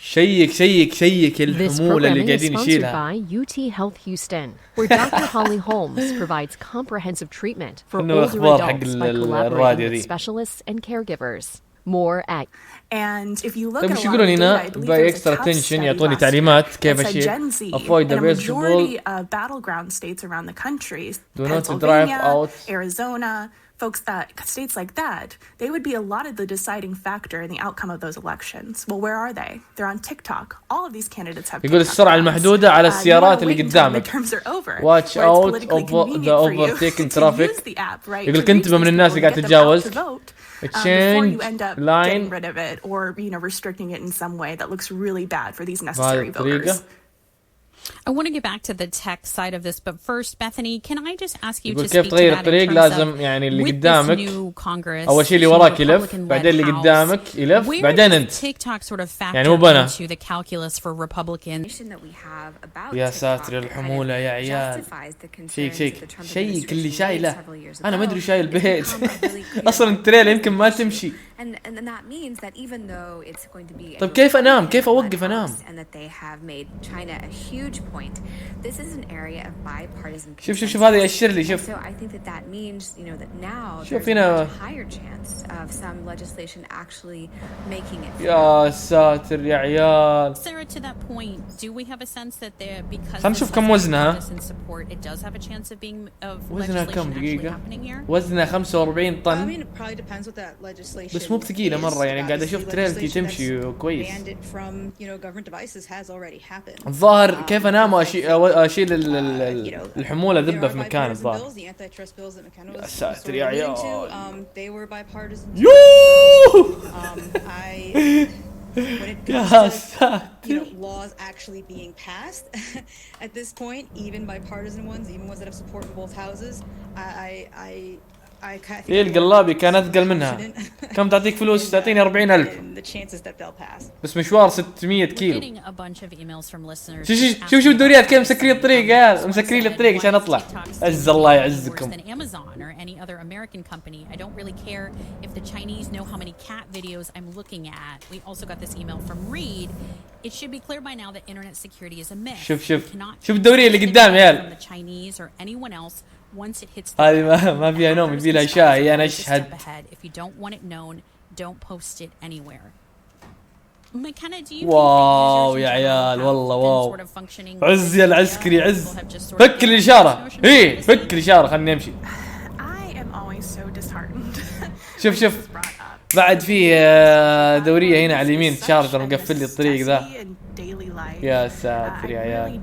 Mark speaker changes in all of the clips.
Speaker 1: شيك الحمولة اللي قاعدين يشيلها.
Speaker 2: by UT Health Houston, where Dr. Holly Holmes provides comprehensive treatment for older adults by collaborating with specialists and caregivers. More at
Speaker 3: And if you look
Speaker 1: طيب
Speaker 3: at
Speaker 1: وش يقولون هنا باي اكسترا تنشن يعطوني تعليمات كيف اشيل avoid the
Speaker 3: majority of battleground states around the country,
Speaker 1: do not drive out,
Speaker 3: Arizona, states like that, they would be a lot of the deciding factor in the outcome of those elections. Well, where are they? They're on TikTok. All of these candidates have
Speaker 1: يقول السرعة المحدودة على السيارات اللي قدامك. Watch out of the overtaking traffic. يقول لك انتبه من الناس اللي قاعد تتجاوز.
Speaker 3: Before you end up getting rid of it or restricting it in some way that looks really bad for these necessary voters.
Speaker 4: I want to get back to the tech side of this, but first, Bethany, can I just ask you to
Speaker 1: كيف
Speaker 4: speak to
Speaker 1: تغير
Speaker 4: that
Speaker 1: الطريق؟
Speaker 4: in terms
Speaker 1: لازم
Speaker 4: of
Speaker 1: يعني اللي
Speaker 4: with
Speaker 1: قدامك
Speaker 4: this new Congress,
Speaker 1: أول شيء اللي وراك يلف، بعدين اللي قدامك يلف، بعدين أنت.
Speaker 4: TikTok sort of
Speaker 1: يعني مو بنا.
Speaker 4: into the calculus for Republicans.
Speaker 1: يا ساتر الحمولة يا عيال. شيك اللي شايله. أنا ما أدري شايل بيت. أصلاً التريل يمكن ما تمشي.
Speaker 5: And that means that even though it's going to be
Speaker 1: طيب كيف أنام؟ كيف أوقف أنام؟
Speaker 5: and that they have made China a huge point, this is an area of bipartisan.
Speaker 1: شوف هذا يأشر لي شوف.
Speaker 5: So I think that means that now
Speaker 1: شوف
Speaker 5: there's
Speaker 1: هنا.
Speaker 5: a higher chance of some legislation actually making it.
Speaker 1: يا ساتر يا عيال.
Speaker 4: Sarah, to that point, do we have a sense that because
Speaker 1: خلنا نشوف كم وزنها.
Speaker 4: it does have a chance of being
Speaker 1: وزنها كم دقيقة؟
Speaker 4: here?
Speaker 1: وزنها 45 طن.
Speaker 6: I mean, it probably depends what that legislation.
Speaker 1: بس مو بثقيلة مرة يعني قاعد أشوف تريلتي تمشي كويس. الظاهر كيف أنام وأشيل الحمولة ذبة في مكان الظاهر. يا ساتر يا عيال. يوه. يا ساتر.
Speaker 6: Laws actually being passed at this point, even bipartisan ones, even ones that have support in both houses.
Speaker 1: هي القلابي كانت أثقل منها. كم تعطيك فلوس؟ تعطيني 40,000 بس مشوار 600 كيلو. شوف الدوريات كيف مسكرين الطريق يا عيال، مسكرين الطريق عشان أطلع. عز الله يعزكم. شوف الدورية اللي قدام يا عيال. هذه ما فيها نوم، يبي لها شاي. أنا أشهد. واو يا عيال والله واو. عز يا العسكري عز. فك الإشارة. فك الإشارة خلني أمشي. شوف بعد فيه دورية هنا على اليمين شارجر مقفل لي الطريق ذا. يا ساتر يا عيال.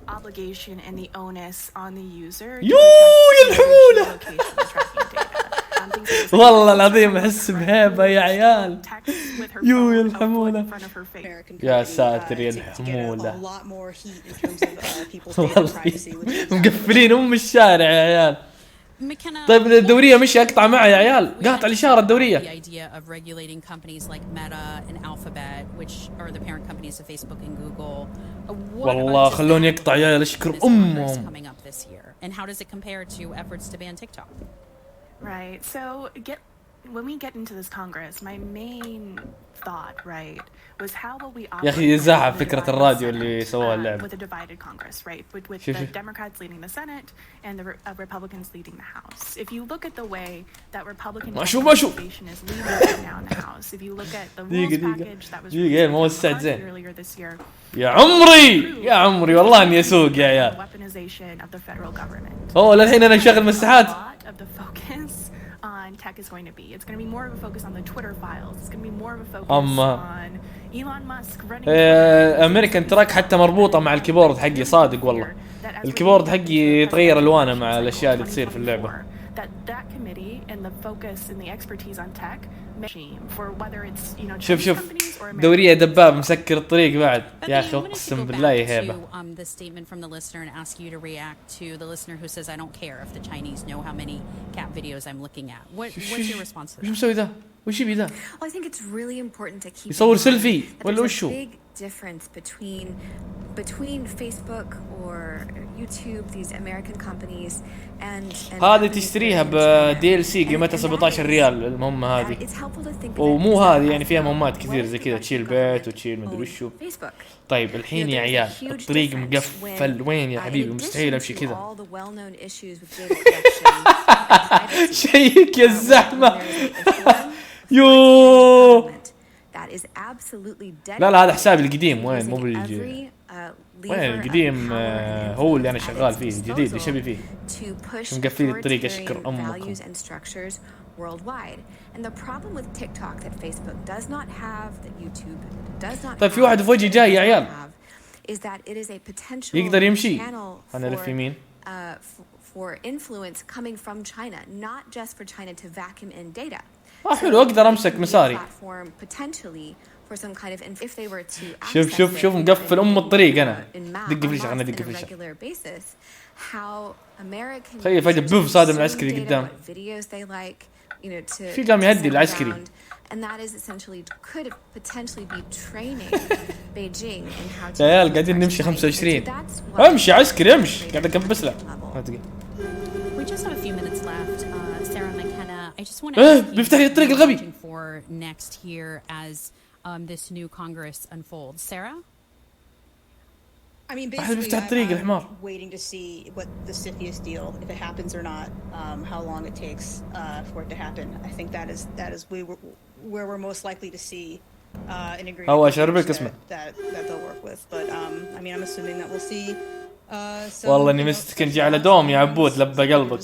Speaker 3: obligation and the onus on the user.
Speaker 1: يا الحمولة. والله العظيم أحس بهيبة يا عيال. يا الحمولة. يا ساتر يا الحمولة. والله مقفلين الشارع يا عيال. طيب الدورية مش أقطع معي يا عيال، قاطع الإشارة الدورية. والله خلوني أقطع يا عيال أشكر أمهم.
Speaker 3: Right. So when we get into this Congress, my main thought, right, was how will we
Speaker 1: يا أخي يزعل فكرة الراديو اللي سووها اللعبة.
Speaker 3: with a divided Congress, right, with the Democrats leading the Senate and the Republicans leading the House. If you look at the way that Republican administration is leading right now in the House, if you look at the rules package that was released earlier this year.
Speaker 1: يا عمري والله إني أسوق يا عيال.
Speaker 3: Weaponization of the federal government.
Speaker 1: للحين أنا أشغل مساحات.
Speaker 3: On tech is going to be. It's going to be more of a focus on the Twitter files. It's going to be more of a focus on Elon Musk running.
Speaker 1: أمريكان تراك حتى مربوطة مع الكيبورد حقي صادق والله. الكيبورد حقي يتغير ألوانه مع الأشياء اللي تصير في اللعبة. That committee and the focus and the expertise on tech for whether it's شوف دورية دباب مسكر الطريق بعد يا أخي أقسم بالله هيبة.
Speaker 4: The statement from the listener and ask you to react to the listener who says I don't care if the Chinese know how many cat videos I'm looking at. What's your response to that?
Speaker 1: شو مسوي ذا؟ وش يبي ذا؟
Speaker 5: Well, I think it's really important to keep
Speaker 1: يصور
Speaker 5: in mind
Speaker 1: سيلفي
Speaker 5: that
Speaker 1: ولا
Speaker 5: there's a
Speaker 1: وشو؟
Speaker 5: big difference between Facebook or YouTube, these American companies, and
Speaker 1: هذه تشتريها ب DLC قيمتها 17 ريال المهمة هذه.
Speaker 5: it's helpful to think of it
Speaker 1: ومو
Speaker 5: as
Speaker 1: هذه
Speaker 5: a-
Speaker 1: يعني فيها مهمات
Speaker 5: what
Speaker 1: كثير
Speaker 5: if
Speaker 1: زي
Speaker 5: the
Speaker 1: كذا
Speaker 5: Russian
Speaker 1: تشيل
Speaker 5: government
Speaker 1: بيت وتشيل مدري
Speaker 5: owned
Speaker 1: وشو.
Speaker 5: Facebook?
Speaker 1: طيب الحين يا عيال الطريق مقفل وين يا حبيبي مستحيل امشي كذا. شيك يا الزحمة. يو لا هذا حسابي القديم وين مو بالجديد. وين القديم هو اللي انا شغال فيه الجديد ايش ابي فيه مقفل الطريق اشكر امكم.
Speaker 5: worldwide. And the problem with TikTok that Facebook does not have, that YouTube does not
Speaker 1: طيب في واحد في وجهي جاي يا عيال
Speaker 5: is that it is a potential
Speaker 1: يقدر يمشي.
Speaker 5: channel
Speaker 1: انا الف يمين.
Speaker 5: for influence coming from China, not just for China to vacuum in data.
Speaker 1: حلو اقدر امسك مساري.
Speaker 5: Potentially for some kind of if they were to
Speaker 1: شوف مقفل الطريق انا دق فيش انا دق فيش. تخيل فجأة بوف صادم العسكري قدام. في قام يهدي العسكري.
Speaker 5: And that is essentially could potentially be training Beijing in how to.
Speaker 1: يا عيال قاعدين نمشي 25. امشي عسكري امشي قاعد اكبس له.
Speaker 4: We just have a few minutes left. Sarah McKenna, I just want to ask you
Speaker 1: بيفتح لي الطريق الغبي.
Speaker 4: for next year as this new Congress unfolds. Sarah?
Speaker 6: I mean,
Speaker 1: أحد بيفتح
Speaker 6: basically,
Speaker 1: الطريق الحمار.
Speaker 6: I'm waiting to see what the CFIUS deal, if it happens or not, how long it takes for it to happen. I think that is where we're most likely to see an agreement
Speaker 1: هو أشربك اسمه.
Speaker 6: that they'll work with. But I mean, I'm assuming that we'll see.
Speaker 1: والله إني مستكن جي على دوم يا عبود لبى قلبك.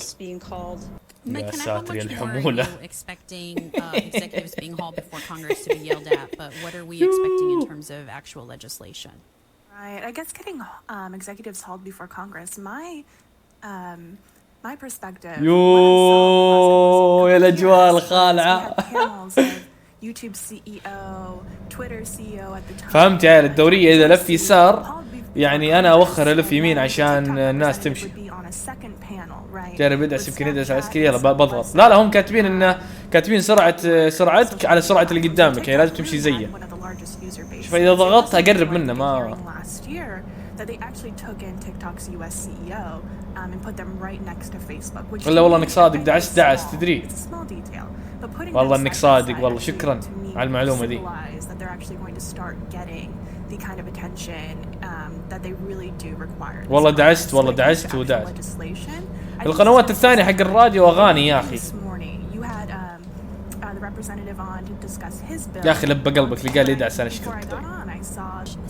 Speaker 4: McKenna, how much more are you expecting executives being hauled before Congress to be yelled at? But what are we expecting in terms of actual legislation?
Speaker 3: Right. I guess getting executives hauled before Congress. My perspective.
Speaker 1: يو يا الأجواء الخالعة.
Speaker 3: YouTube CEO, Twitter CEO at the time.
Speaker 1: فهمت يا الدورية إذا لف يسار يعني أنا أوخر ألف يمين عشان الناس تمشي. جرب ادعس يمكن يدعس عسكري يلا بضغط. لا هم كاتبين إنه كاتبين سرعتك على سرعة اللي قدامك يعني لازم تمشي زيه. شوف إذا ضغطت أقرب منه ما. ولا والله إنك صادق دعس تدري. والله إنك صادق والله شكرا على المعلومة دي. والله دعست ودعست. القنوات الثانية حق الراديو أغاني يا أخي. يا أخي لبى قلبك اللي قال يدعس أنا شكرا.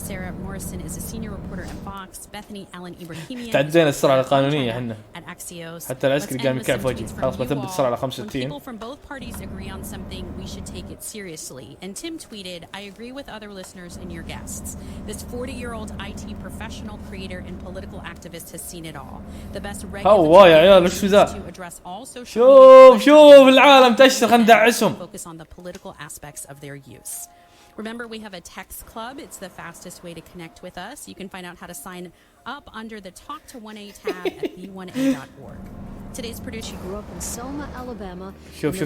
Speaker 4: Sarah Morrison is a senior reporter at Fox. Bethany Allen Ibrahimian.
Speaker 1: تعدينا السرعة القانونية احنا.
Speaker 4: At Axios.
Speaker 1: حتى العسكري قام يكعب وجهي. خلاص بثبت السرعة على 65.
Speaker 4: People from both parties agree on something, we should take it seriously. And Tim tweeted, "I agree with other listeners and your guests. This 40-year-old IT professional, creator, and political activist has seen it all. The best regulatory to address all social media
Speaker 1: شوف العالم تشتغل خلينا ندعسهم.
Speaker 4: Focus on the political aspects of their use." Remember, we have a text club. It's the fastest way to connect with us. You can find out how to sign up under the Talk to 1A tab at b1a.org. Today's producer
Speaker 2: grew up in Selma, Alabama.
Speaker 1: شوف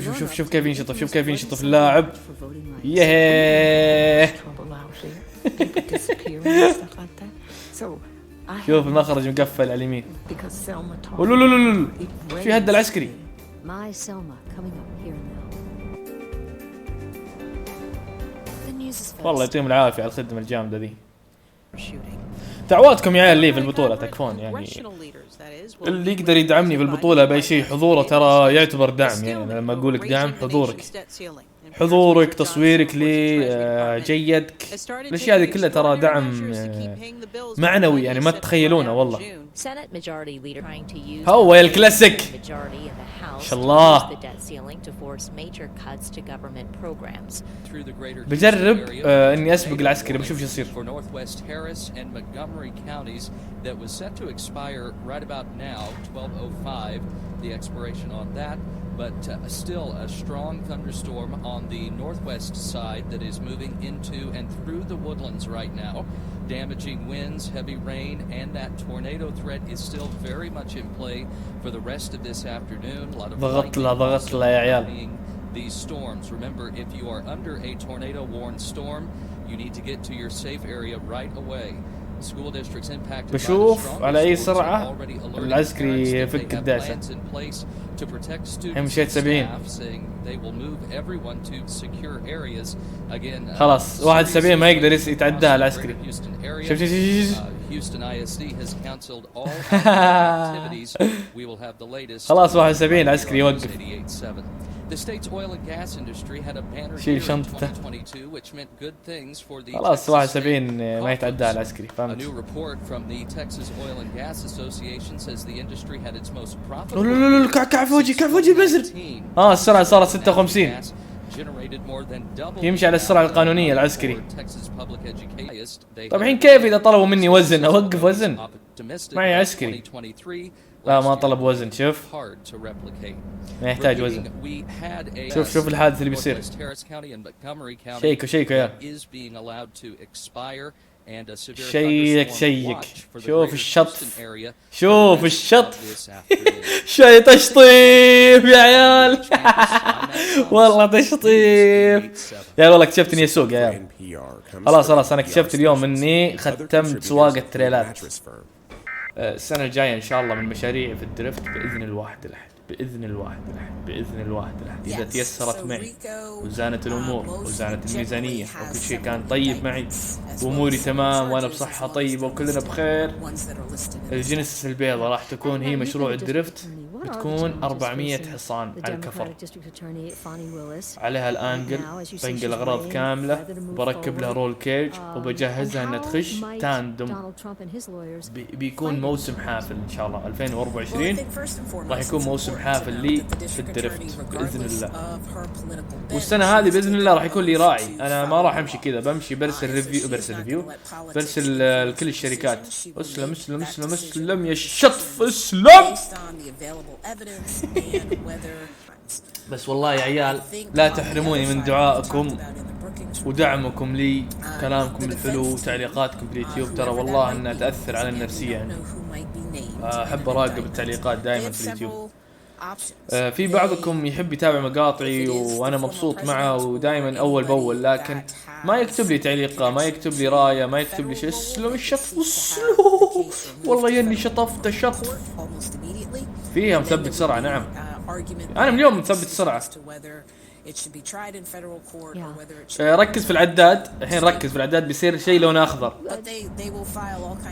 Speaker 1: كيف ينشطف اللاعب. ياه. شوف المخرج مقفل على اليمين. ولولولول. في هد العسكري.
Speaker 2: My Selma coming up here now.
Speaker 1: والله يعطيهم العافية على الخدمة الجامدة ذي. دعواتكم يا عيال لي في البطولة تكفون يعني اللي يقدر يدعمني في البطولة بأي شيء حضوره ترى يعتبر دعم يعني لما أقول لك دعم حضورك تصويرك لي جيدك الأشياء هذه كلها ترى دعم معنوي يعني ما تتخيلونه والله. هو الكلاسيك ما شاء الله. بجرب اني اسبق العسكري بشوف شو يصير.
Speaker 7: But still a strong thunderstorm on the northwest side that is moving into and through the woodlands right now, damaging winds, heavy rain, and that tornado threat is still very much in play for the rest of this afternoon. A lot of
Speaker 1: ضغط له يا عيال.
Speaker 7: these storms. Remember, if you are under a tornado warned storm, you need to get to your safe area right away. School districts impacted by the
Speaker 1: بشوف على أي
Speaker 7: storms
Speaker 1: سرعة
Speaker 7: are already alerting
Speaker 1: العسكري
Speaker 7: parents that
Speaker 1: يفك
Speaker 7: they have
Speaker 1: الدعسة.
Speaker 7: plans in place to protect students
Speaker 1: مشيت
Speaker 7: and
Speaker 1: 70.
Speaker 7: staff, saying they will move everyone to secure areas. Again,
Speaker 1: خلاص 71 ما يقدر يتعداها العسكري. شوف شوف شوف.
Speaker 7: Houston ISD has canceled all activities. We will have the latest.
Speaker 1: خلاص 71 العسكري يوقف.
Speaker 7: The state's oil and gas industry had a banner
Speaker 1: شيل
Speaker 7: year in
Speaker 1: شنطته.
Speaker 7: 2022, which meant good things for the
Speaker 1: خلاص
Speaker 7: Texas
Speaker 1: 71
Speaker 7: state
Speaker 1: ما يتعداها
Speaker 7: coffers.
Speaker 1: العسكري
Speaker 7: A
Speaker 1: فهمت.
Speaker 7: new report from the Texas Oil and Gas Association says the industry had its most profitable.
Speaker 1: لا كعف وجهي كعف وجهي البزر. السرعة صارت 56. يمشي على السرعة القانونية العسكري. طيب الحين كيف إذا طلبوا مني وزن أوقف وزن؟ معي عسكري. لا ما طلب وزن. شوف ما يحتاج وزن. شوف الحادث اللي بيصير. شيكوا يا شيك شوف الشط شوي تشطيب يا عيال. والله تشطيب يا والله اكتشفت اني اسوق يا عيال. خلاص انا اكتشفت اليوم اني ختمت سواقة تريلات. السنة الجاية ان شاء الله من مشاريعي في الدريفت بإذن الواحد الأحد إذا تيسرت معي وزانت الأمور وزانت الميزانية وكل شيء كان طيب معي وأموري تمام وأنا بصحة طيبة وكلنا بخير. الجنس البيضاء راح تكون هي مشروع الدريفت. بتكون 400 حصان على الكفر، عليها الانجل، بنقل اغراض كامله، بركب لها رول كيج وبجهزها انها تخش تاندم. بيكون موسم حافل ان شاء الله 2024 راح يكون موسم حافل لي في الدريفت باذن الله. والسنه هذه باذن الله راح يكون لي راعي. انا ما راح امشي كذا، بمشي برسل ريفيو برسل لكل الشركات. اسلم يا الشطف اسلم. بس والله يا عيال لا تحرموني من دعائكم ودعمكم لي، كلامكم الحلو وتعليقاتكم في اليوتيوب، ترى والله انها تأثر على النفسية عندي. احب اراقب التعليقات دائما في اليوتيوب. في بعضكم يحب يتابع مقاطعي وانا مبسوط معه ودائما اول باول، لكن ما يكتب لي تعليقه، ما يكتب لي رايه، ما يكتب لي شيء. اسلم الشطف اسلم والله يني شطفت الشطف. فيها مثبت سرعه. نعم انا من اليوم مثبت السرعه. ركز في العداد الحين، ركز في العداد بيصير شيء لونه اخضر.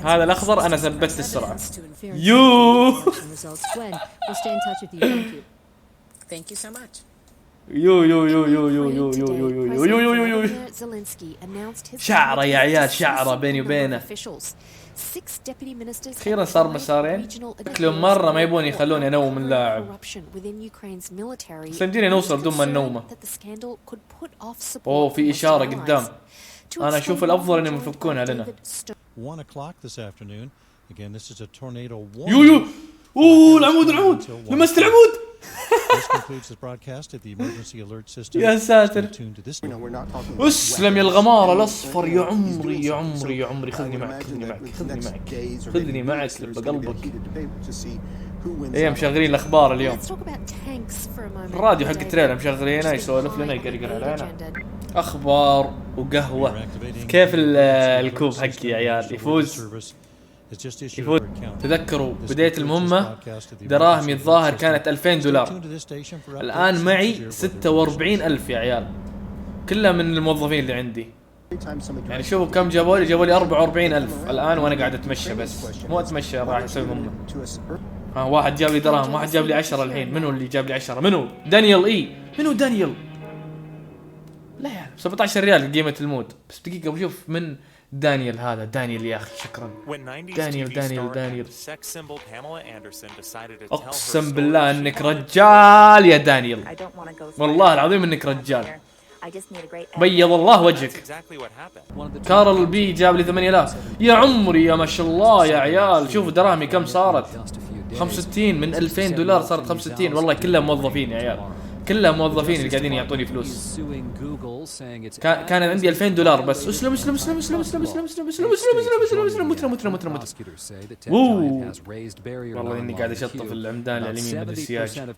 Speaker 1: هذا الاخضر انا ثبتت السرعه. يو شعره يا عيال، شعره بيني وبينه. أخيرا صار مسارين. شكلهم مرة ما يبون يخلوني أنوم اللاعب. سمديني نوصل بدون ما ننومه. أوه في إشارة قدام. أنا أشوف الأفضل إنهم يفكونها لنا. يو أوه العمود لمست العمود. يا ساتر. اسلم يا الغمار الاصفر يا عمري خذني معك بقلبك. ايه مشغلين الاخبار اليوم، الراديو حق التريلر مشغلينه يسولف لنا يقرقر علينا اخبار وقهوه. كيف الكوب حقي يا عيال يفوز. تذكروا بداية المهمة دراهمي الظاهر كانت $2000، الآن معي 46,000 يا عيال، كلها من الموظفين اللي عندي. يعني شوفوا كم جابوا لي 44,000 الآن وأنا قاعد أتمشى، بس مو أتمشى راح أسوي مهمة. واحد جاب لي دراهم، واحد جاب لي 10 الحين. منو اللي جاب لي 10؟ منو؟ دانيال. منو دانيال؟ لا يا 17 ريال قيمة المود. بس دقيقة بشوف من دانيال هذا. دانيال يا أخي شكرا. دانيال أقسم بالله أنك رجال يا دانيال، والله العظيم أنك رجال، بيض الله وجهك. كارل بي جاب لي 8,000 يا عمري يا ما شاء الله يا عيال. شوفوا دراهمي كم صارت، 65 من $2,000 صارت 65. والله كلها موظفين يا عيال، كلها موظفين اللي قاعدين يعطوني فلوس. كان عندي $2000 بس. اسلم اسلم اسلم اسلم اسلم اسلم اسلم اسلم اسلم اسلم اسلم متنا متنا متنا. والله اني قاعد اشطف العمدان اليمين من السياج.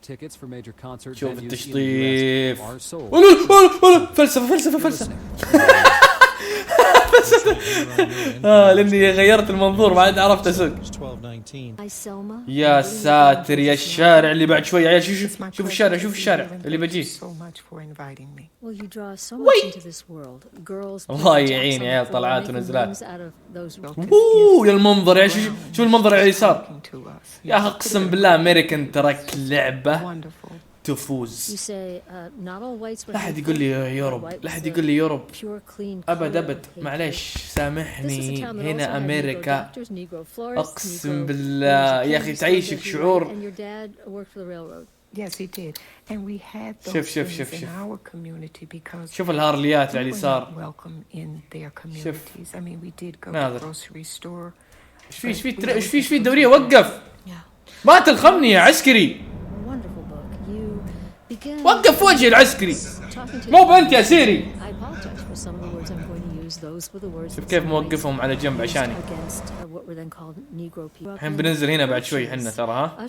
Speaker 1: شوف التشطيف. فلسفه فلسفه فلسفه. لاني غيرت المنظور ما عاد عرفت اسوق. يا ساتر يا الشارع اللي بعد شوي. عيال شوف الشارع، شوف الشارع اللي بجيه. الله يعين يا عيال، طلعات ونزلات. يا المنظر يا شوف المنظر على اليسار يا اخي، اقسم بالله امريكان ترك لعبه تفوز. لا حد يقول لي يوروب، لا حد يقول لي يوروب ابد ابد. معليش سامحني، هنا امريكا اقسم بالله يا اخي تعيشك شعور. شوف شوف شوف شوف شوف الهارليات على اليسار. شوف ناظر ايش في الدورية. وقف ما تلخمني يا عسكري، وقف وجهي العسكري مو بنت يا سيري. شوف كيف موقفهم على جنب عشاني. الحين بننزل هنا بعد شوي حنا ترى. ها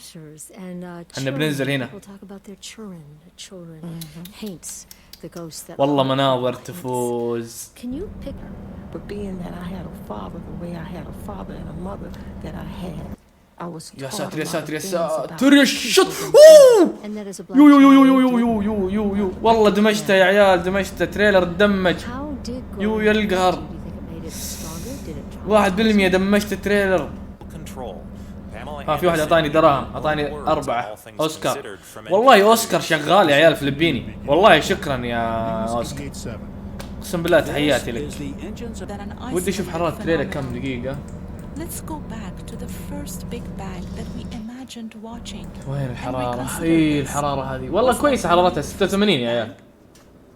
Speaker 1: حنا بننزل هنا. والله مناظر تفوز. يا ساتر يا ساتر يا ساتر يا الشط. يو يو يو يو يو يو يو يو يو والله دمجته يا عيال، دمجته. تريلر دمج. يو يا القهر 1% دمجت التريلر. في واحد اعطاني دراهم، اعطاني 4 اوسكار. والله اوسكار شغال يا عيال فلبيني. والله شكرا يا اوسكار، اقسم بالله تحياتي لك. ودي اشوف حرارة التريلر كم دقيقة. وين الحرارة؟ اي الحرارة هذه والله كويسة، حرارتها 86 يا عيال.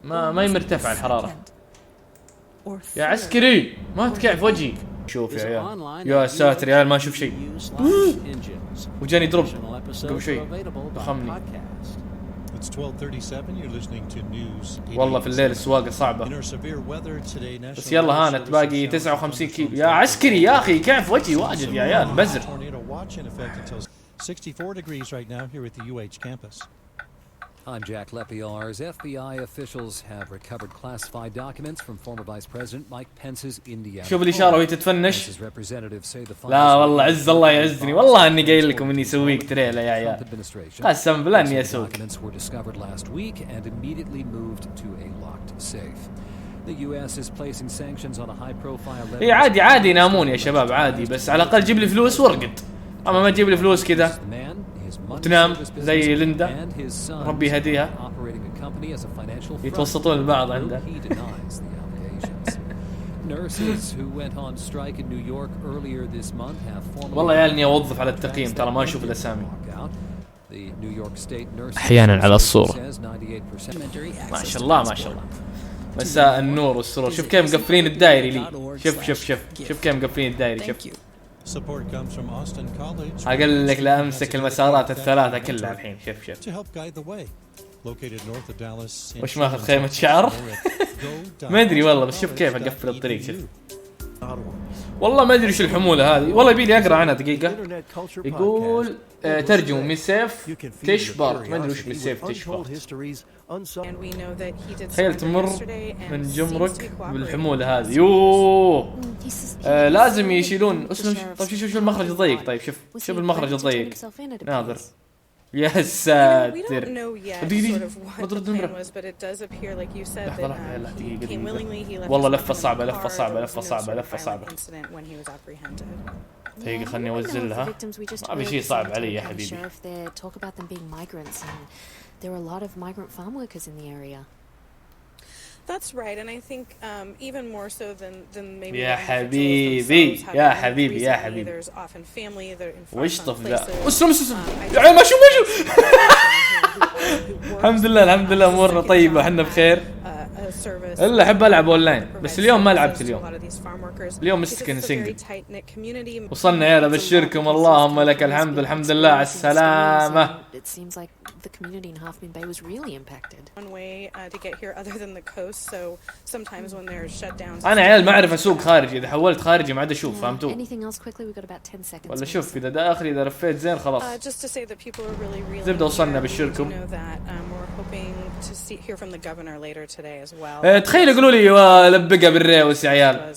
Speaker 1: ما هي مرتفعة الحرارة. يا عسكري ما تكعف وجهي. شوف يا عيال، يا ساتر يا عيال ما اشوف شيء. وجاني دروب قبل شيء ضخمني. والله في الليل السواقة صعبة، بس يلا هانت. باقي 59 كيلو. يا عسكري يا اخي كيف وجهي واجد يا عيال بزر.
Speaker 8: I'm Jack Lepiar's. FBI officials have recovered classified documents from former Vice President Mike Pence's Indiana.
Speaker 1: شوف الإشارة وهي تتفنش. لا والله عز الله يعزني، والله إني قايل لكم إني سويك تريلا يا عيال. قسم بالله إني أسوق. إيه عادي عادي ينامون يا شباب عادي، بس على الأقل جيب لي فلوس وارقد. أما ما تجيب لي فلوس كذا وتنام زي ليندا ربي يهديها، يتوسطون البعض عنده. والله يا اني اوظف على التقييم ترى ما اشوف الاسامي احيانا على الصورة. ما شاء الله ما شاء الله، مساء النور والسرور. شوف كيف مقفلين الدائري لي. شوف شوف شوف شوف كيف مقفلين الدائري. شوف أقول لك لا أمسك المسارات الثلاثة كلها الحين. شوف شوف وش ماخذ خيمة شعر. ما أدري والله، بس شوف كيف أقفل الطريق. شوف والله ما أدري شو الحمولة هذه. والله يبي لي أقرأ عنها دقيقة. يقول ترجمة ميسيف تشبر. ما أدري وش ميسيف تشبر. تخيل تمر من جمرك بالحمولة هذه. يوه لازم يشيلون. طيب شوف المخرج الضيق. طيب شوف المخرج الضيق ناظر. يا ساتر دقيقة بضرب نمرة. لحظة دقيقة والله لفة صعبة لفة صعبة لفة صعبة لفة صعبة. دقيقة خلني أوزلها. ما في شيء صعب علي يا حبيبي.
Speaker 2: There are a lot of migrant farm workers in the area.
Speaker 9: That's right, and I think even more so than maybe.
Speaker 1: يا حبيبي يا حبيبي يا حبيبي.
Speaker 9: There's often family that in
Speaker 1: وش طف ذا؟ اسلم يا عيال ما شو ما شو. الحمد لله الحمد لله أمورنا طيبة، حنا بخير. الا احب العب اونلاين، بس اليوم ما لعبت. اليوم مسكن سنجل. وصلنا يا ابشركم، اللهم لك الحمد، الحمد لله على السلامة. انا عيال ما اعرف اسوق خارجي، اذا حولت خارجي ما عاد اشوف، فهمتوا؟ ولا شوف اذا ده اخري، اذا لفيت زين خلاص. زبده وصلنا بالشركم. تخيل يقولوا لي لبقها بالريوس يا عيال.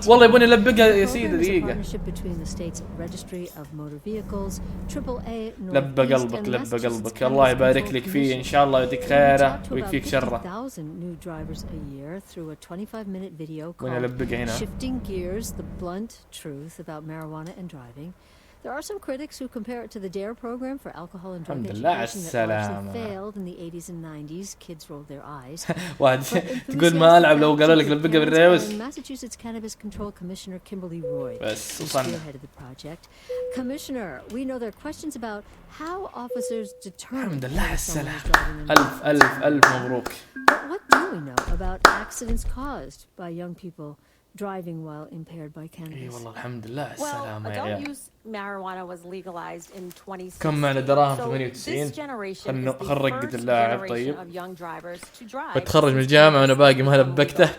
Speaker 1: والله يبوني لبقها يا سيدي دقيقه. لبى قلبك، لبى قلبك، الله يبارك لك فيه ان شاء الله، يديك خيره ويكفيك شره. وين لبقها هنا؟
Speaker 2: There are some critics who compare it to the DARE program for alcohol and drug education that largely failed in the 80s and 90s. Kids rolled their eyes.
Speaker 1: واحد تقول ما ألعب لو قالوا لك لبقى بالريوس.
Speaker 2: Massachusetts Cannabis Control Commissioner Kimberly Roy,
Speaker 1: بس
Speaker 2: who spearheaded the project. Commissioner, we know there are questions about how officers determine.
Speaker 1: الحمد لله على السلامة. ألف مبروك.
Speaker 2: But what do we know about accidents caused by young people driving while impaired by cannabis?
Speaker 1: اي والله الحمد لله على السلامة يا عيال.
Speaker 10: Marijuana was legalized in 2016.
Speaker 1: كم معنا دراهم؟ 98. خرقت اللاعب. طيب بتخرج من الجامعة وانا باقي ما لبقته.